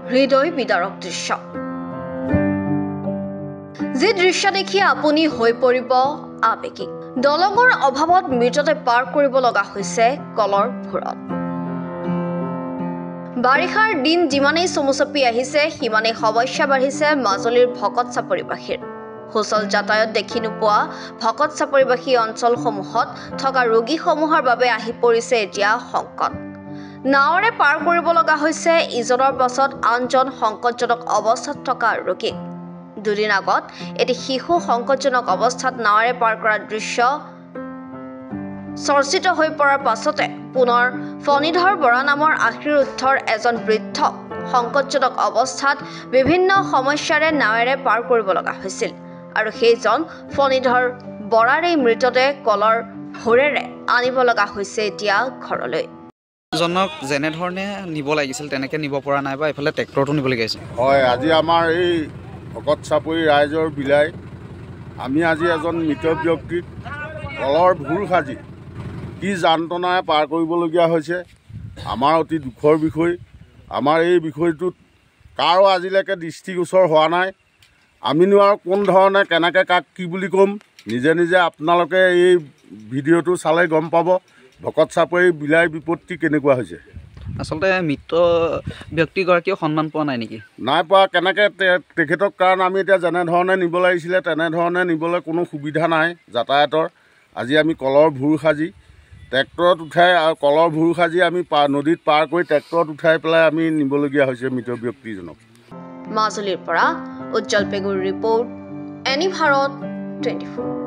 হৃদয় বিদাৰক দৃশ্য যি দৃশ্য দেখি আপুনি হৈ পৰিব আবেগিক দলঙৰ অভাৱত মৃতদেহ পাৰ কৰিব লগা হৈছে কলৰ ভূৰত বাৰিষাৰ দিন যিমানেই চমুচাপি আহিছে সিমানেই সমস্যা বাঢ়িছে মাজুলীৰ ভকত চাপৰিবাসীৰ সুচল যাতায়াত দেখি নোপোৱা ভকত চাপৰিবাসী অঞ্চলসমূহত থকা ৰোগীসমূহৰ বাবে আহি পৰিছে এতিয়া সংকট নাৱৰে পাৰ কৰিব লগা হৈছে ইজনৰ পাছত আনজন সংকটজনক অৱস্থাত থকা ৰোগীক দুদিন আগত এটি শিশু সংকটজনক অৱস্থাত নাৱৰে পাৰ কৰা দৃশ্য চৰ্চিত হৈ পৰাৰ পাছতে পুনৰ ফণীধৰ বৰা নামৰ আশীৰুদ্ধৰ এজন বৃদ্ধ সংকটজনক অৱস্থাত বিভিন্ন সমস্যাৰে নাৱেৰে পাৰ কৰিব লগা হৈছিল আৰু সেইজন ফণীধৰ বৰাৰে মৃতদেহ কলৰ ভোৰেৰে আনিব লগা হৈছে এতিয়া ঘৰলৈ জনক যেনে ধৰণে নিব লাগিছিল তেনেকৈ নিব পৰা নাই বা এইফালে ট্ৰেক্টৰটো নিবলগীয়া হৈছে হয় আজি আমাৰ এই ভকত চাপৰি ৰাইজৰ বিলাই আমি আজি এজন মৃত ব্যক্তিক কলৰ ভোৰ সাজি কি যান্ত্ৰণাৰে পাৰ কৰিবলগীয়া হৈছে আমাৰ অতি দুখৰ বিষয় আমাৰ এই বিষয়টোত কাৰো আজিলৈকে দৃষ্টিগোচৰ হোৱা নাই আমিনো আৰু কোন ধৰণে কেনেকৈ কাক কি বুলি ক'ম নিজে নিজে আপোনালোকে এই ভিডিঅ'টো চালে গম পাব ভকত চাপৰি বিলাই বিপত্তি কেনেকুৱা হৈছে আচলতে মৃত ব্যক্তিগৰাকীয়েও সন্মান পোৱা নাই নেকি নাই পোৱা কেনেকৈ তেখেতক কাৰণ আমি এতিয়া যেনেধৰণে নিব লাগিছিলে তেনেধৰণে নিবলৈ কোনো সুবিধা নাই যাতায়াতৰ আজি আমি কলৰ ভোৰ সাজি ট্ৰেক্টৰত উঠাই আৰু কলৰ ভোৰ সাজি আমি নদীত পাৰ কৰি ট্ৰেক্টৰত উঠাই পেলাই আমি নিবলগীয়া হৈছে মৃত ব্যক্তিজনক মাজুলীৰ পৰা উজ্জ্বল পেগুৰ ৰিপৰ্ট এনি ভাৰত 24